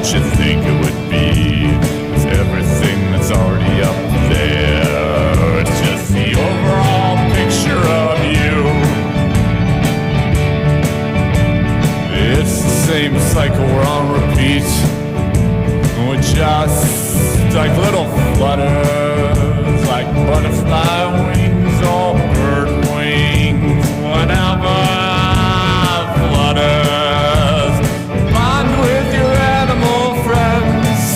what you think it would be. It's everything that's already up there. It's just the overall picture of you. It's the same cycle, we're on repeat. We're just like little flutters, like butterfly wings or bird wings, whatever flutters. Bond with your animal friends.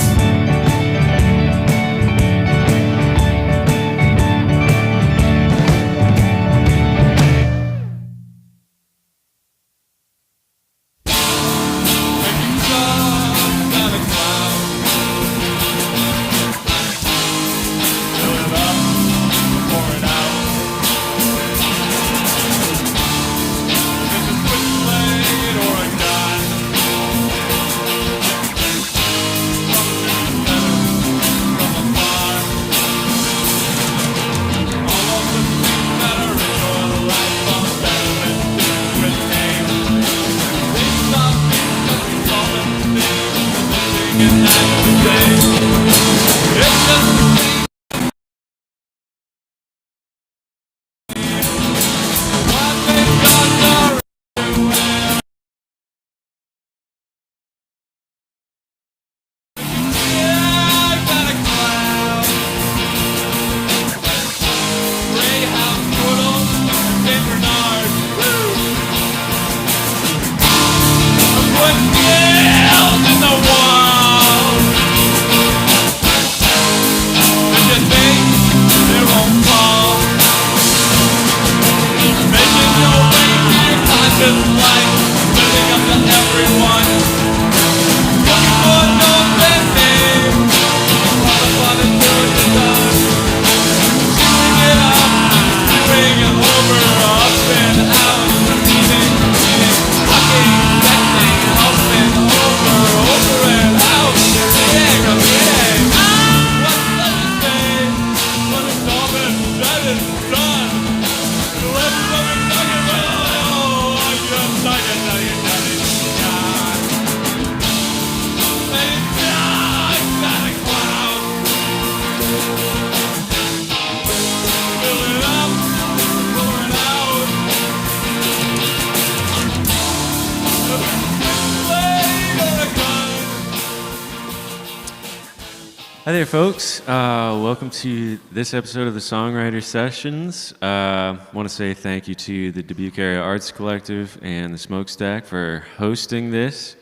Hi there, folks. Welcome to this episode of the Songwriter Sessions. I want to say thank you to the Dubuque Area Arts Collective and the Smokestack for hosting this.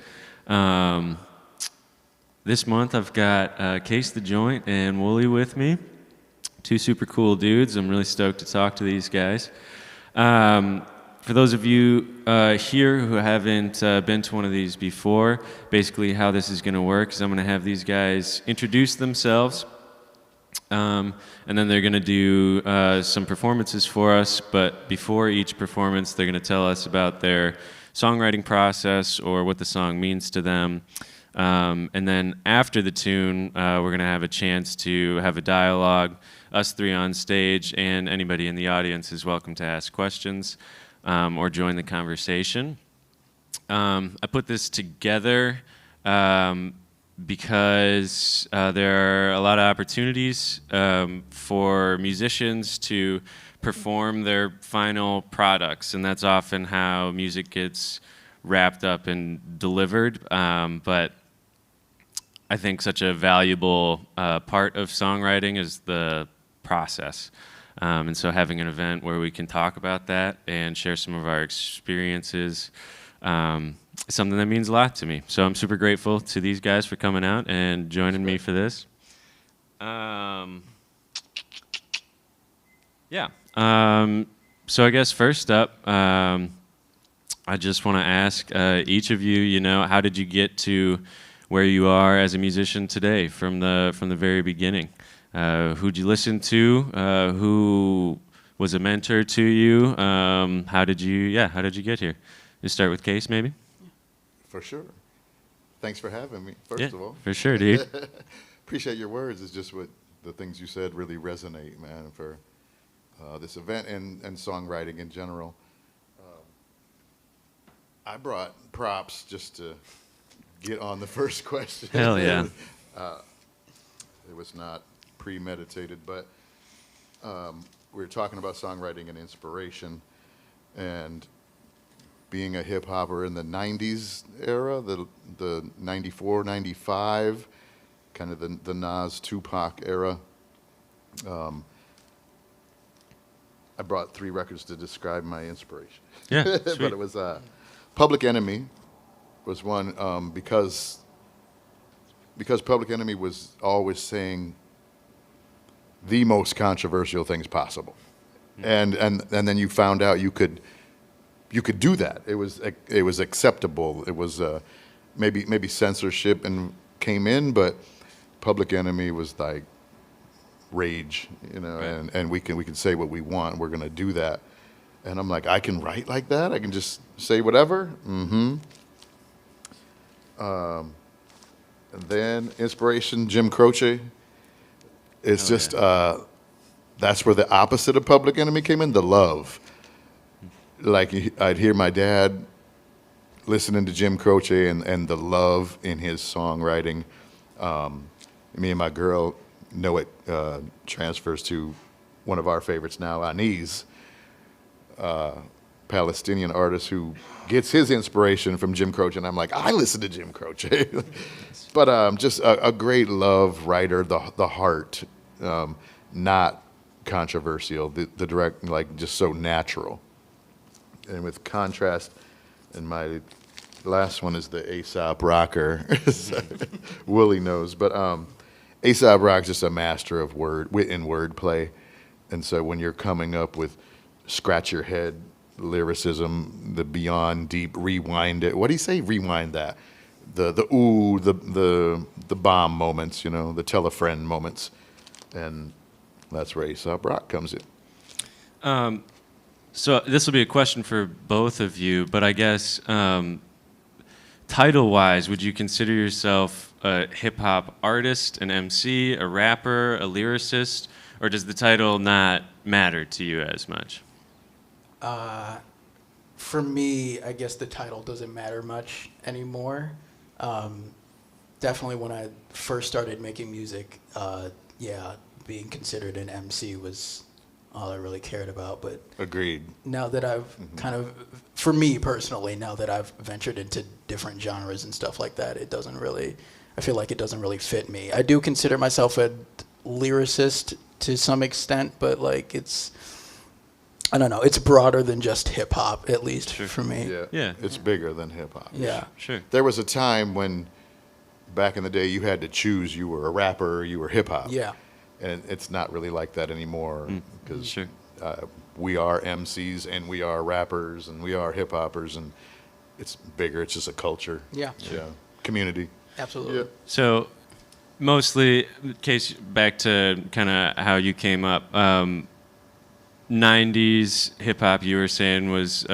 This month I've got Case the Joint and Wxlley with me. Two super cool dudes. I'm really stoked to talk to these guys. For those of you here who haven't been to one of these before, basically how this is going to work is I'm going to have these guys introduce themselves, and then they're going to do some performances for us, but before each performance they're going to tell us about their songwriting process or what the song means to them. And then after the tune, we're going to have a chance to have a dialogue, us three on stage, and anybody in the audience is welcome to ask questions. Or join the conversation. I put this together because there are a lot of opportunities for musicians to perform their final products, and that's often how music gets wrapped up and delivered. But I think such a valuable part of songwriting is the process. And so having an event where we can talk about that and share some of our experiences is something that means a lot to me. So I'm super grateful to these guys for coming out and joining me for this. So I guess first up, I just want to ask each of you, how did you get to where you are as a musician today from the very beginning? Who'd you listen to? Who was a mentor to you? How did you get here? Let's start with Case, maybe. For sure. Thanks for having me, first of all. For sure, dude. Appreciate your words. It's just what the things you said really resonate, man, for this event and songwriting in general. I brought props just to get on the first question. Hell yeah. It was not premeditated, but we were talking about songwriting and inspiration, and being a hip hopper in the 90s era, the 94, 95, kind of the Nas, Tupac era. I brought 3 records to describe my inspiration. Yeah, But sweet. it was Public Enemy was one because Public Enemy was always saying the most controversial things possible, and then you found out you could do that. It was acceptable. It was maybe censorship and came in, but Public Enemy was like rage, Right. and we can say what we want. We're gonna do that, and I'm like, I can write like that. I can just say whatever. And then inspiration, Jim Croce. It's Hell just that's where the opposite of Public Enemy came in, the love. Like I'd hear my dad listening to Jim Croce and the love in his songwriting. Me and my girl know it transfers to one of our favorites now, Anis, Palestinian artist who gets his inspiration from Jim Croce, and I'm like, I listen to Jim Croce. But just a great love writer, the heart, not controversial, the direct, like just so natural. And with contrast, and my last one is the Aesop Rocker. Wxlley knows, but Aesop Rock's just a master of wit and wordplay. And so when you're coming up with scratch your head lyricism, the beyond deep, rewind it. What do you say? Rewind that. The ooh, the bomb moments, the tell a friend moments, and that's where Aesop Rock comes in. So this will be a question for both of you, but I guess title-wise, would you consider yourself a hip-hop artist, an MC, a rapper, a lyricist, or does the title not matter to you as much? For me, I guess the title doesn't matter much anymore. Definitely when I first started making music, being considered an MC was all I really cared about. But Agreed. now that I've for me personally, now that I've ventured into different genres and stuff like that, I feel like it doesn't really fit me. I do consider myself a lyricist to some extent, but like I don't know, it's broader than just hip hop, at least for me. Yeah. It's bigger than hip hop. Yeah. Sure. There was a time when, back in the day, you had to choose. You were a rapper, or you were hip hop. Yeah. And it's not really like that anymore because Sure. we are MCs and we are rappers and we are hip hoppers, and it's bigger. It's just a culture. Yeah. Yeah. Community. Absolutely. Yeah. So mostly, case back to kind of how you came up, 90s hip hop you were saying was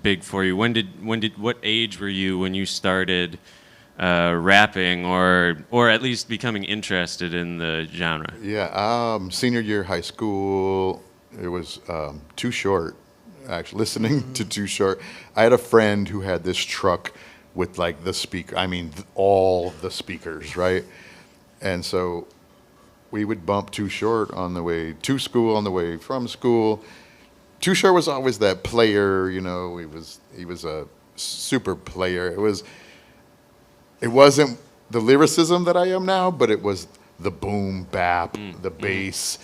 big for you. What age were you when you started rapping or at least becoming interested in the genre? Yeah. Senior year high school, it was Too Short. Actually, listening to Too Short, I had a friend who had this truck with like the speaker. I mean, all the speakers, right? And so we would bump Too Short on the way to school, on the way from school. Too Short was always that player, he was a super player. It wasn't the lyricism that I am now, but it was the boom bap, the bass,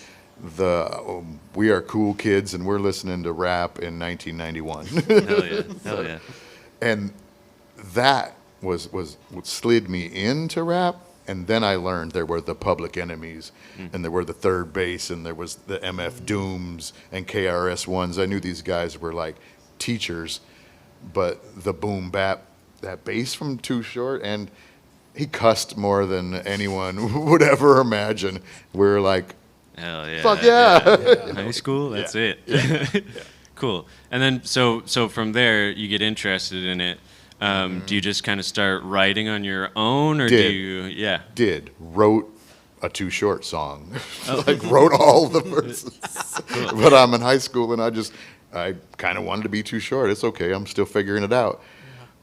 we are cool kids and we're listening to rap in 1991. Hell yeah. Hell yeah. And that was what slid me into rap. And then I learned there were the Public Enemies, and there were the Third Bass, and there was the MF Dooms and KRS Ones. I knew these guys were like teachers, but the boom bap, that bass from Too Short, and he cussed more than anyone would ever imagine. We're like, Hell yeah. fuck yeah. Yeah. High school, that's it. Cool. And then so from there you get interested in it. Do you just kind of start writing on your own, or Did. do you? Wrote a Too Short song. Like wrote all the verses. But I'm in high school and I kind of wanted to be Too Short. It's okay. I'm still figuring it out.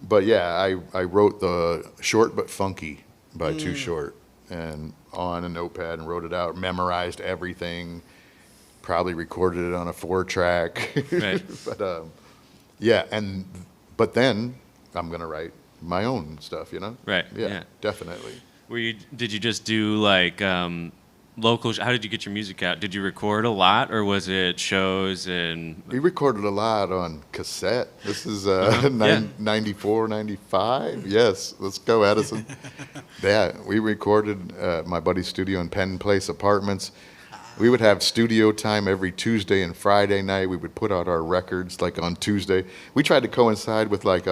but yeah, I wrote the Short But Funky by Too Short, and on a notepad, and wrote it out, memorized everything, probably recorded it on a 4-track. Right. But yeah, but then I'm gonna write my own stuff, you know? Right. Yeah, definitely. Did you just do like local? How did you get your music out? Did you record a lot, or was it shows and? We recorded a lot on cassette. This is Yeah. 94, 95. Yes, let's go, Edison. Yeah, we recorded at my buddy's studio in Penn Place Apartments. We would have studio time every Tuesday and Friday night. We would put out our records like on Tuesday. We tried to coincide with like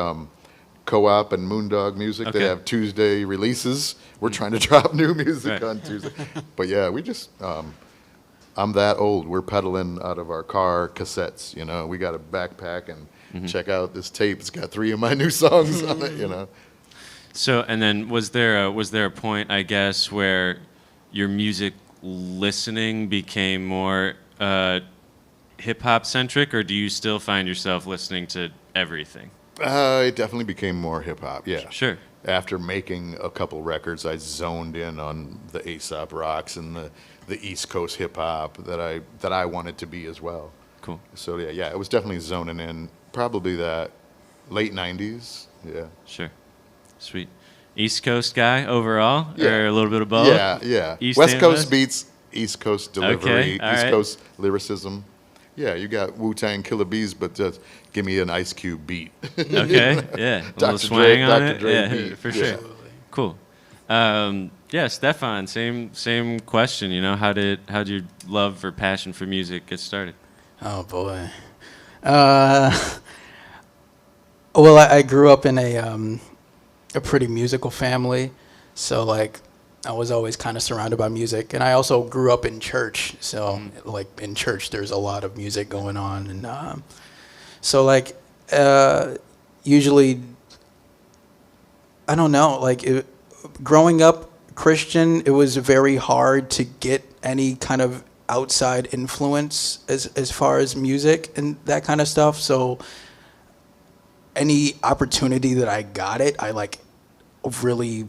Co-op and Moondog Music. Okay. They have Tuesday releases. We're trying to drop new music Right. on Tuesday. But yeah, we just, I'm that old. We're pedaling out of our car cassettes, you know. We got a backpack and check out this tape. It's got 3 of my new songs on it, you know. So, and then was there a point, I guess, where your music listening became more hip hop centric, or do you still find yourself listening to everything? It definitely became more hip hop, yeah. Sure. After making a couple records, I zoned in on the Aesop rocks and the East Coast hip hop that I wanted to be as well. Cool. So yeah, it was definitely zoning in. Probably that late '90s. Yeah. Sure. Sweet. East Coast guy overall, Yeah. or a little bit of both? Yeah. East West and Coast West? beats, East Coast delivery, Okay, all East right. Coast lyricism. Yeah, you got Wu-Tang Killer Bees, but just give me an Ice Cube beat. Okay. Yeah. A little Dr. swang Dre, on Dr. it. Dre Yeah, beat. for Yeah. sure. Cool. Yeah, Stefan, same question. You know, how'd your love or passion for music get started? Oh boy. Well, I grew up in a pretty musical family, so like I was always kind of surrounded by music, and I also grew up in church. So like in church, there's a lot of music going on, and so like usually, I don't know, like growing up Christian, it was very hard to get any kind of outside influence as far as music and that kind of stuff. So any opportunity that I got I like really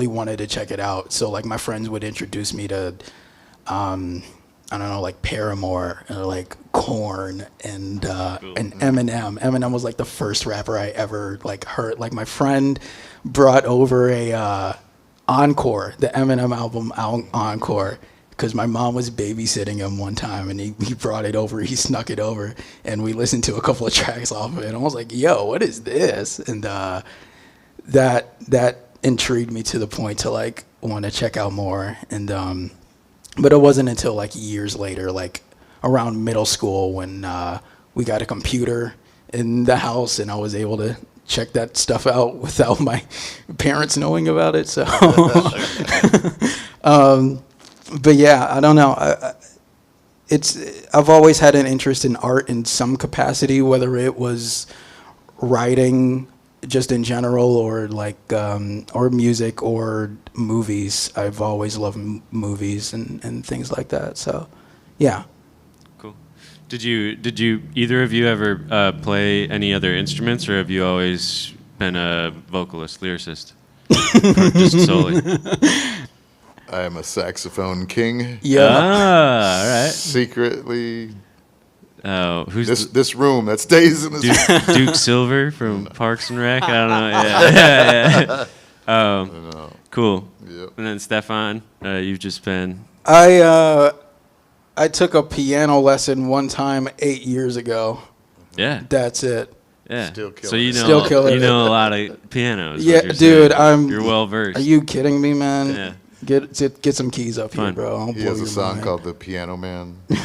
wanted to check it out. So like my friends would introduce me to I don't know, like Paramore or like Korn and Eminem. Eminem was like the first rapper I ever like heard. Like my friend brought over a Encore, the Eminem album Encore, because my mom was babysitting him one time, and he brought it over. He snuck it over, and we listened to a couple of tracks off of it. And I was like, "Yo, what is this?" And that intrigued me to the point to like want to check out more. And but it wasn't until like years later, like around middle school, when we got a computer in the house, and I was able to check that stuff out without my parents knowing about it. So, but yeah, I don't know. I've always had an interest in art in some capacity, whether it was writing just in general, or like or music or movies. I've always loved movies and things like that. So, yeah. Cool. Did you either of you ever play any other instruments, or have you always been a vocalist, lyricist, or just solely? I am a saxophone king. Yeah. Ah, all right. Secretly, Oh, who's this room that stays in this. Duke Silver from Parks and Rec? I don't know. Yeah. Cool. Yep. And then Stefan, you've just been. I took a piano lesson one time 8 years ago. Yeah. That's it. Yeah. Still killing so you it. know, Still killing you it. know a lot of pianos. Yeah, dude, You're well versed. Are you kidding me, man? Yeah. Get some keys up here, Fun. bro. I'll He blow has a your song mind. called "The Piano Man." You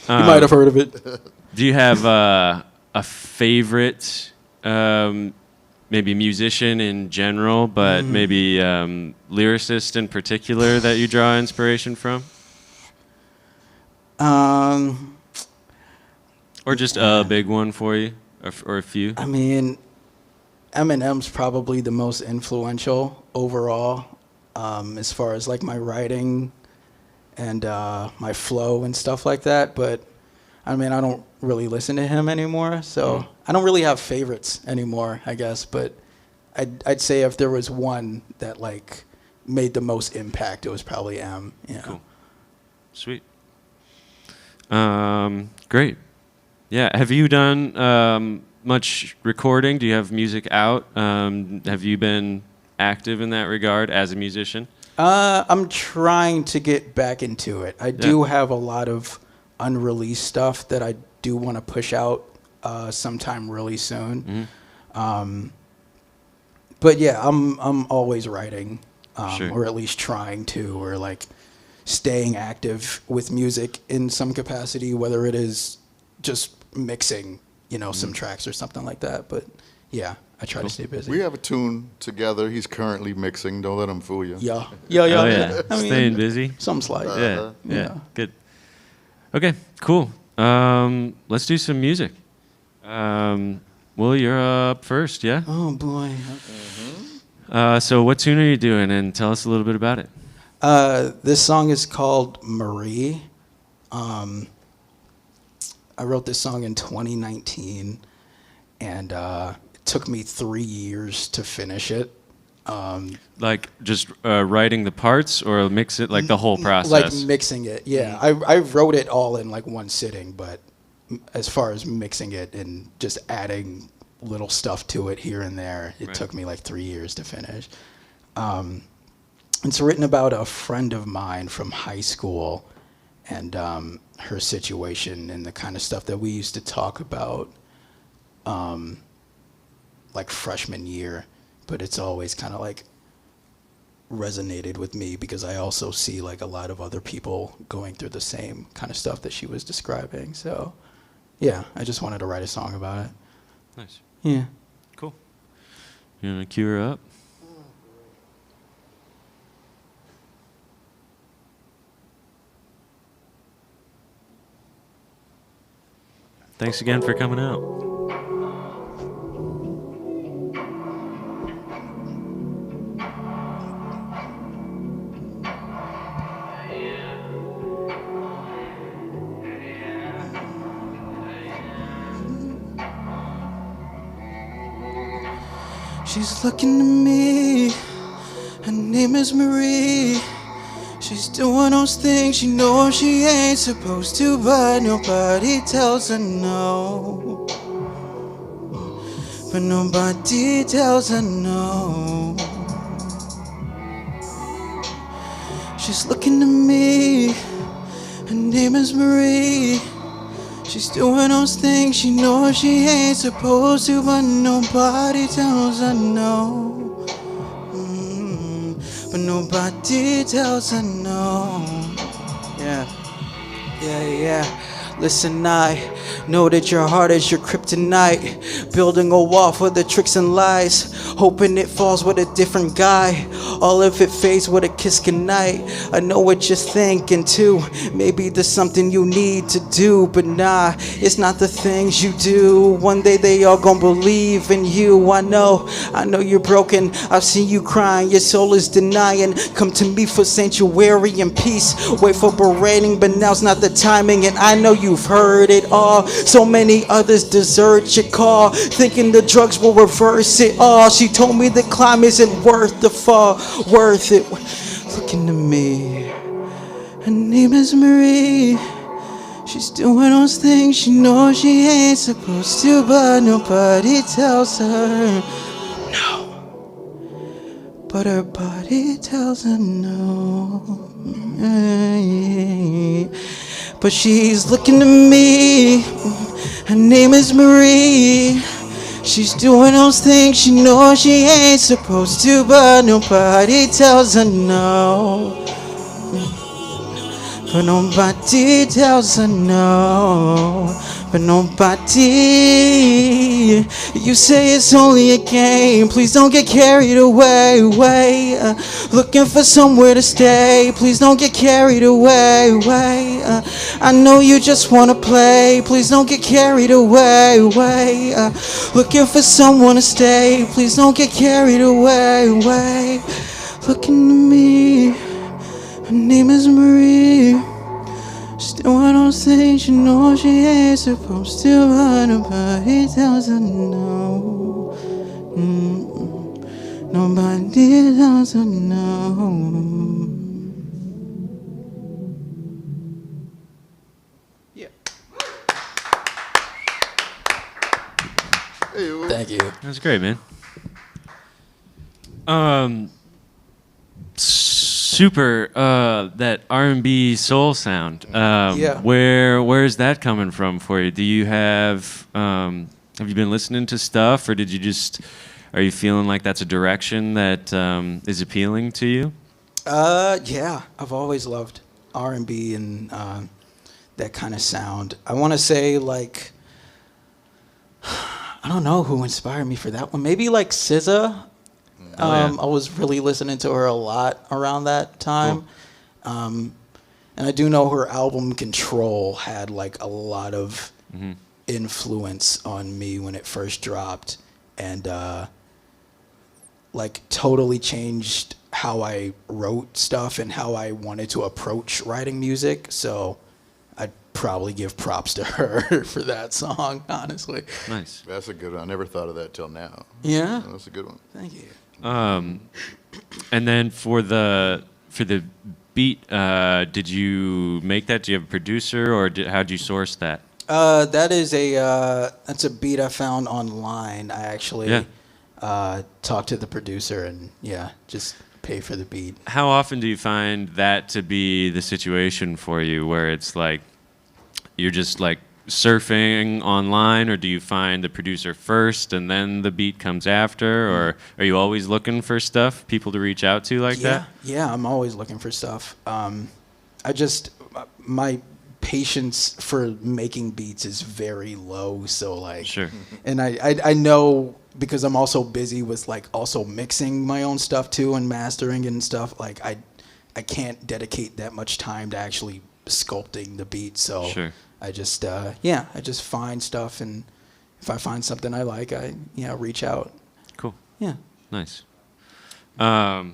might have heard of it. Do you have a favorite, maybe musician in general, but maybe lyricist in particular that you draw inspiration from? Or just a big one for you, or a few? I mean, Eminem's probably the most influential overall, as far as like my writing and my flow and stuff like that. But I mean, I don't really listen to him anymore, so I don't really have favorites anymore, I guess. But I'd say if there was one that like made the most impact, it was probably M. Yeah. Cool. Sweet. Great. Yeah. Have you done much recording? Do you have music out? Have you been active in that regard as a musician? I'm trying to get back into it. I do have a lot of unreleased stuff that I do want to push out sometime really soon. But yeah, I'm always writing, Sure. or at least trying to, or like staying active with music in some capacity, whether it is just mixing, some tracks or something like that. But yeah, I try to stay busy. We have a tune together. He's currently mixing. Don't let him fool you. Yeah. Oh, yeah. I mean, Staying busy. some slide. Yeah. Good. Okay, cool. Let's do some music. Will, you're up first, yeah? Oh boy. So what tune are you doing, and tell us a little bit about it. This song is called Marie. I wrote this song in 2019, and it took me 3 years to finish it. Like just writing the parts, or mix it, like the whole process? Like mixing it, yeah. I wrote it all in like one sitting, but as far as mixing it and just adding little stuff to it here and there, it took me like 3 years to finish. It's written about a friend of mine from high school and her situation and the kind of stuff that we used to talk about like freshman year, but it's always kind of like resonated with me because I also see like a lot of other people going through the same kind of stuff that she was describing. So yeah, I just wanted to write a song about it. Nice. Yeah. Cool. You want to cue her up? Thanks again for coming out. She's looking to me, her name is Marie. She's doing those things she knows she ain't supposed to, but nobody tells her no. But nobody tells her no. She's looking to me, her name is Marie. She's doing those things she knows she ain't supposed to, but nobody tells her no. But nobody tells her no. Yeah. Listen, I know that your heart is your kryptonite. Building a wall for the tricks and lies, hoping it falls with a different guy. All if it fades with a kiss goodnight. I know what you're thinking too. Maybe there's something you need to do, but nah, it's not the things you do. One day they all gon' believe in you. I know you're broken. I've seen you crying. Your soul is denying. Come to me for sanctuary and peace. Wait for berating, but now's not the timing. And I know you've heard it all. So many others desert your call, thinking the drugs will reverse it all. She told me the climb isn't worth the fall, worth it. Looking to me, her name is Marie. She's doing those things she knows she ain't supposed to, but nobody tells her no. But her body tells her no. But she's looking to me, her name is Marie. She's doing those things she knows she ain't supposed to, but nobody tells her no. But nobody tells her no. But nobody. You say it's only a game. Please don't get carried away. Looking for somewhere to stay. Please don't get carried away. I know you just wanna play. Please don't get carried away. Looking for someone to stay. Please don't get carried away. Looking to me. Her name is Marie. She's doing those say she knows she ain't supposed to run, but he tells her no. Nobody tells her no. Yeah. Thank you. That was great, man. Super. That R&B soul sound. Yeah. Where's that coming from for you? Do you have you been listening to stuff, or are you feeling like that's a direction that is appealing to you? Yeah. I've always loved R&B and that kind of sound. I want to say like, I don't know who inspired me for that one. Maybe like SZA. Yeah. I was really listening to her a lot around that time. Cool. And I do know her album Control had like a lot of influence on me when it first dropped, and like totally changed how I wrote stuff and how I wanted to approach writing music. So I'd probably give props to her for that song, honestly. Nice. That's a good one. I never thought of that till now. Yeah? That's a good one. Thank you. And then for the beat, did you make that? Do you have a producer, or how'd you source that? That's a beat I found online. I actually talked to the producer and just pay for the beat. How often do you find that to be the situation for you, where it's like you're just like surfing online, or do you find the producer first and then the beat comes after, or are you always looking for stuff, people to reach out to like that? Yeah, I'm always looking for stuff. My patience for making beats is very low, so like, Sure. And I know, because I'm also busy with like also mixing my own stuff too and mastering and stuff, like I can't dedicate that much time to actually sculpting the beat, so Sure. I just find stuff, and if I find something I like, I reach out. Cool. Yeah. Nice. The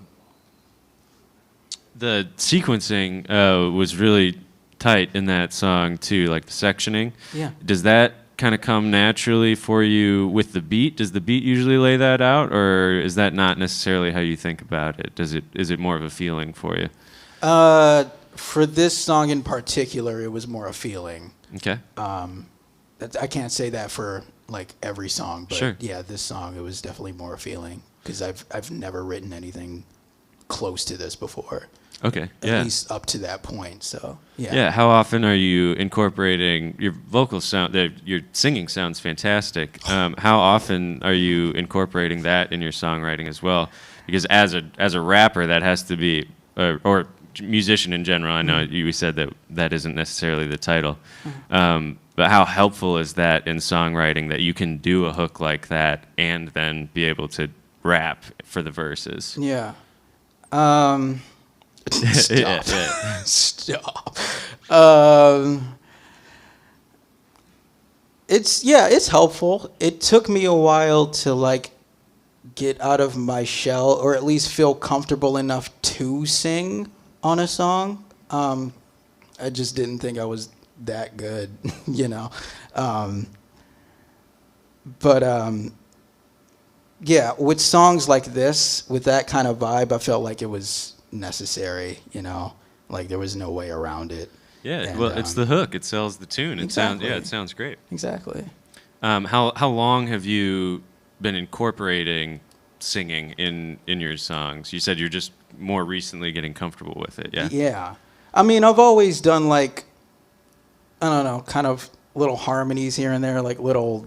sequencing was really tight in that song too, like the sectioning. Yeah. Does that kind of come naturally for you with the beat? Does the beat usually lay that out, or is that not necessarily how you think about it? Is it more of a feeling for you? For this song in particular, it was more a feeling. Okay. I can't say that for like every song, but Sure. yeah, this song, it was definitely more a feeling, because I've never written anything close to this before. Okay. At least up to that point. So yeah. Yeah. How often are you incorporating your vocal sound? Your singing sounds fantastic. How often are you incorporating that in your songwriting as well? Because as a rapper, that has to be, or musician in general. I know you said that isn't necessarily the title, but how helpful is that in songwriting, that you can do a hook like that and then be able to rap for the verses? Yeah. Stop. Yeah. Stop. It's helpful. It took me a while to like get out of my shell, or at least feel comfortable enough to sing on a song. I just didn't think I was that good, yeah, with songs like this, with that kind of vibe, I felt like it was necessary, like there was no way around it. Yeah, And, well, it's the hook. It sells the tune. Exactly. It sounds great. Exactly. How long have you been incorporating singing in your songs? You said you're just more recently getting comfortable with it. Yeah. Yeah. I mean, I've always done like, I don't know, kind of little harmonies here and there, like little,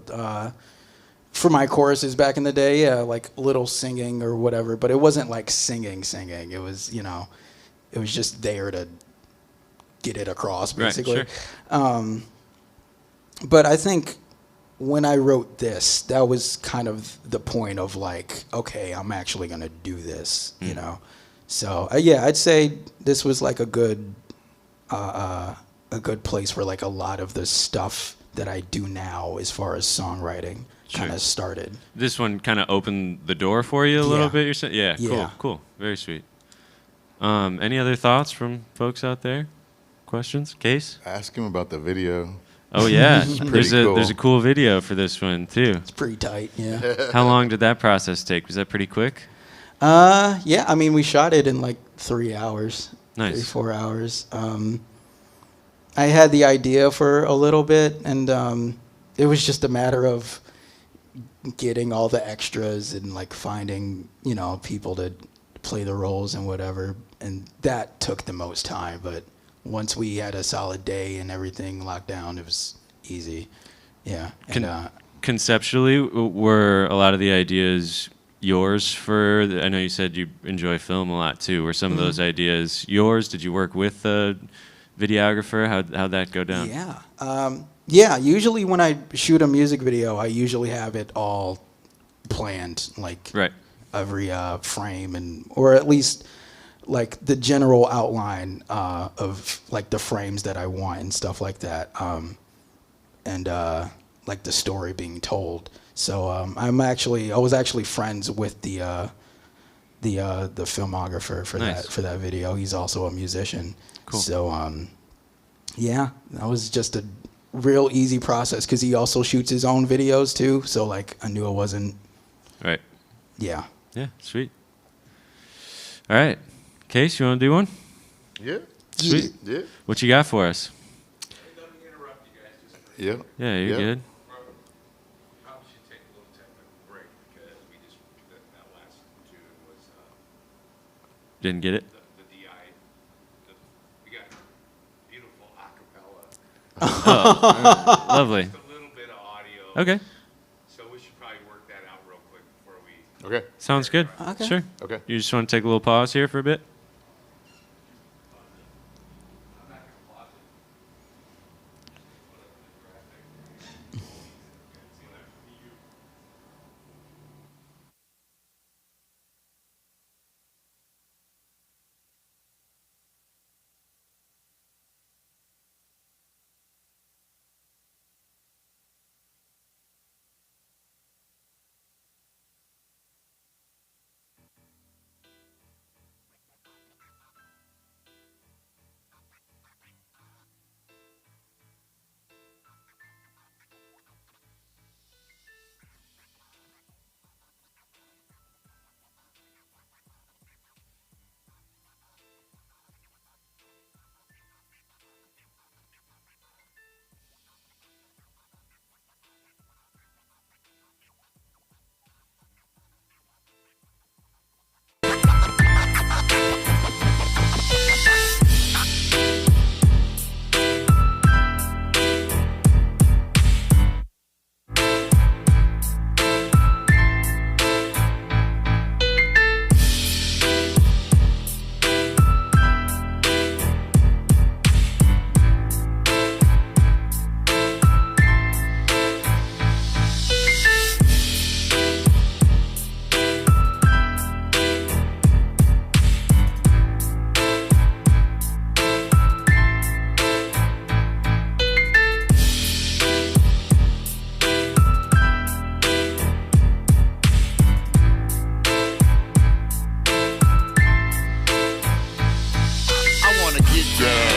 for my choruses back in the day, like little singing or whatever, but it wasn't like singing. It was, it was just there to get it across, basically. Right, sure. But I think when I wrote this, that was kind of the point of like, okay, I'm actually going to do this, So I'd say this was like a good place for like a lot of the stuff that I do now as far as songwriting kind of started. This one kind of opened the door for you a little bit, you're saying? Yeah, Yeah. cool. Very sweet. Any other thoughts from folks out there? questions? Case? Ask him about the video. Oh yeah, pretty cool. there's a cool video for this one too. It's pretty tight. Yeah. How long did that process take? Was that pretty quick? Yeah. I mean, we shot it in like 3 hours. Nice. 3-4 hours. I had the idea for a little bit, and it was just a matter of getting all the extras and like finding, you know, people to play the roles and whatever. And that took the most time. But once we had a solid day and everything locked down, it was easy. Yeah. And, Conceptually, were a lot of the ideas yours for, I know you said you enjoy film a lot too. Were some of those ideas yours? Did you work with a videographer? How'd that go down? Yeah. Yeah, usually when I shoot a music video, I usually have it all planned, like Right. every frame, or at least like the general outline of like the frames that I want and stuff like that, and like the story being told. So I was actually friends with the filmographer for Nice. that video. He's also a musician. Cool. So yeah, that was just a real easy process because he also shoots his own videos too. So like I knew it wasn't. Right. Yeah. Yeah, sweet. All right. Case, you want to do one? Yeah. Sweet. Yeah. What you got for us? Yeah. Yeah, you're Yeah. good. Probably should take a little technical break because we just that last tune was Didn't get it? the DI. We got beautiful acapella, Lovely. just a little bit of audio. Okay. So we should probably work that out real quick before we. Okay. Sounds good. Okay. Sure. Okay. You just want to take a little pause here for a bit? I'm not gonna pause it. I wanna get down.